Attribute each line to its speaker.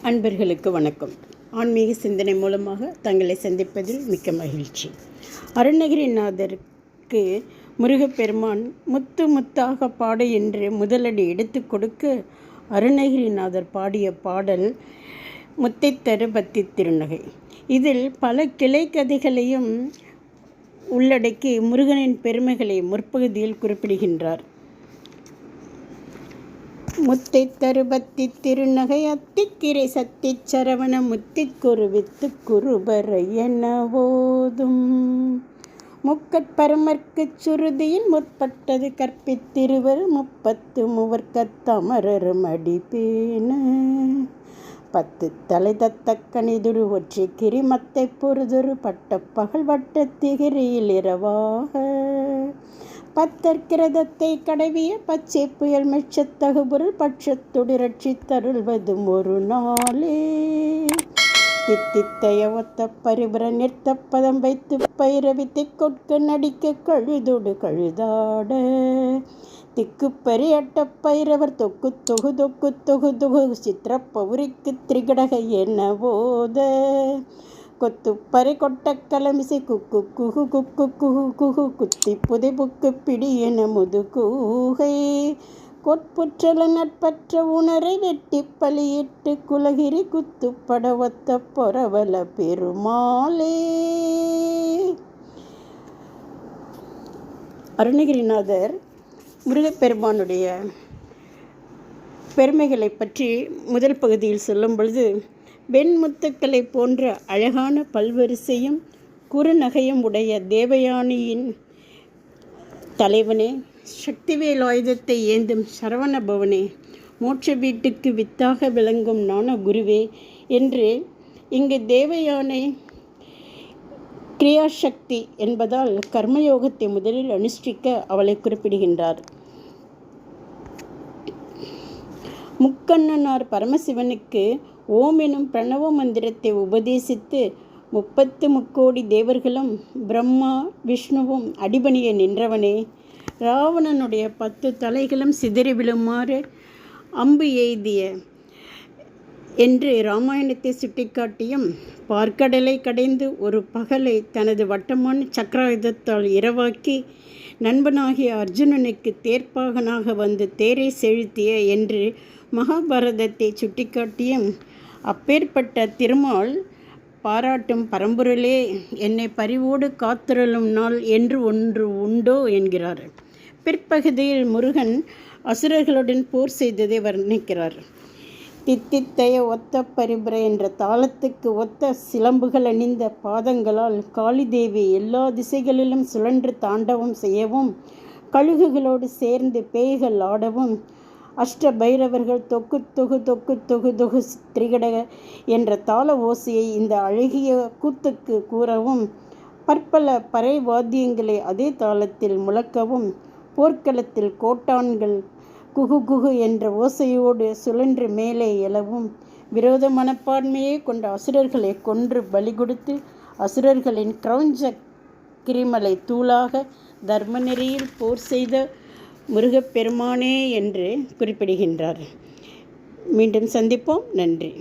Speaker 1: அன்பர்களுக்கு வணக்கம். ஆன்மீக சிந்தனை மூலமாக தங்களை சந்திப்பதில் மிக்க மகிழ்ச்சி. அருணகிரிநாதருக்கு முருகப்பெருமான் முத்து முத்தாக பாடு என்று முதலடி எடுத்து கொடுக்க அருணகிரிநாதர் பாடிய பாடல் முத்தைத்தரு பத்தி திருநகை. இதில் பல கிளை கதைகளையும் உள்ளடக்கி முருகனின் பெருமைகளை முற்பகுதியில் குறிப்பிடுகின்றார். முத்தைத்தரு பத்தி திருநகை அத்திக்கிரை சத்தி சரவண முத்திக்குரு வித்து குருபர என ஓதும் முக்கட்பரமர்க்குச் சுருதியின் முற்பட்டது கற்பித்திருவர் 30 மூவர்க்கத்தமரர் மடிபேன 10 தலை தத்தக்கணிதுரு ஒற்றி கிரிமத்தை பொறுதொரு பட்ட பகல் வட்ட திகிரியில் இரவாக 10 கிரதத்தை கடவிய பச்சை புயல் மெச்சத்தகு பொருள் பட்சத்துடி ரட்சித்தருள்வதும் ஒரு நாளே தித்தித்தைய ஒத்த பரிபுர நிறுத்த பதம் வைத்து பைரவித்தை கொட்க நடிக்க கழுதோடு கழுதாட திக்குப்பறி அட்ட பைரவர் தொக்கு தொகு தொக்கு தொகு தொகு சித்திர பௌரிக்கு திரிகடக என்ன போத கொத்து பறை கொட்ட கலமிசை குக்கு குகு குக்கு குகு குகு குத்தி புதை புக்கு பிடி என முதுகூகை கொட்புற்றல நட்பற்ற உணரை வெட்டி பலியிட்டு குலகிரி குத்துப்பட ஒத்த பொறவல பெருமாளே. அருணகிரிநாதர் முருகப்பெருமானுடைய பெருமைகளை பற்றி முதல் பகுதியில் சொல்லும் பொழுது, வெண்முத்துக்களை போன்ற அழகான பல்வரிசையும் குறுநகையும் உடைய தேவயானியின் தலைவனே, சக்திவேல் ஆயுதத்தை ஏந்தும் சரவண பவனே, மோட்ச வீட்டுக்கு வித்தாக விளங்கும் ஞான குருவே என்று இங்கு தேவயானை கிரியாசக்தி என்பதால் கர்மயோகத்தை முதலில் அனுஷ்டிக்க அவளை குறிப்பிடுகின்றார். முக்கண்ணனார் பரமசிவனுக்கு ஓம் எனும் பிரணவ மந்திரத்தை உபதேசித்து 30 முக்கோடி தேவர்களும் பிரம்மா விஷ்ணுவும் அடிபணிய நின்றவனே, ராவணனுடைய 10 தலைகளும் சிதறி விழுமாறு அம்பு எய்திய என்று இராமாயணத்தை சுட்டிக்காட்டியும், பார்க்கடலை கடைந்து ஒரு பகலை தனது வட்டமான சக்கராயுதத்தால் இரவாக்கி நண்பனாகிய அர்ஜுனனுக்கு தேர்ப்பாகனாக வந்து தேரை செலுத்திய என்று மகாபாரதத்தை சுட்டிக்காட்டியும், அப்பேற்பட்ட திருமால் பாராட்டும் பரம்பொருளே, என்னை பரிவோடு காத்திரளும் நாள் என்று ஒன்று உண்டோ என்கிறார். பிற்பகுதியில் முருகன் அசுரர்களுடன் போர் செய்ததை வர்ணிக்கிறார். தித்தித்தைய ஒத்த பரிபுர என்ற தாளத்துக்கு ஒத்த சிலம்புகள் அணிந்த பாதங்களால் காளிதேவி எல்லா திசைகளிலும் சுழன்று தாண்டவம் செய்யவும், கழுகுகளோடு சேர்ந்து பேய்கள் ஆடவும், அஷ்ட பைரவர்கள் தொக்கு தொகு தொக்கு தொகு தொகு திரிகடக என்ற தாள ஓசையை இந்த அழகிய கூத்துக்கு கூறவும், பற்பல பறை வாத்தியங்களை அதே தாளத்தில் முழக்கவும், போர்க்களத்தில் கோட்டான்கள் குகு குகு என்ற ஓசையோடு சுழன்று மேலே எழவும், விரோத மனப்பான்மையை கொண்ட அசுரர்களை கொன்று பலி கொடுத்து அசுரர்களின் கிரௌஞ்ச கிரிமலை தூளாக தர்ம நெறியில் போர் செய்த முருகப்பெருமானே என்று குறிப்பிடுகின்றார். மீண்டும் சந்திப்போம். நன்றி.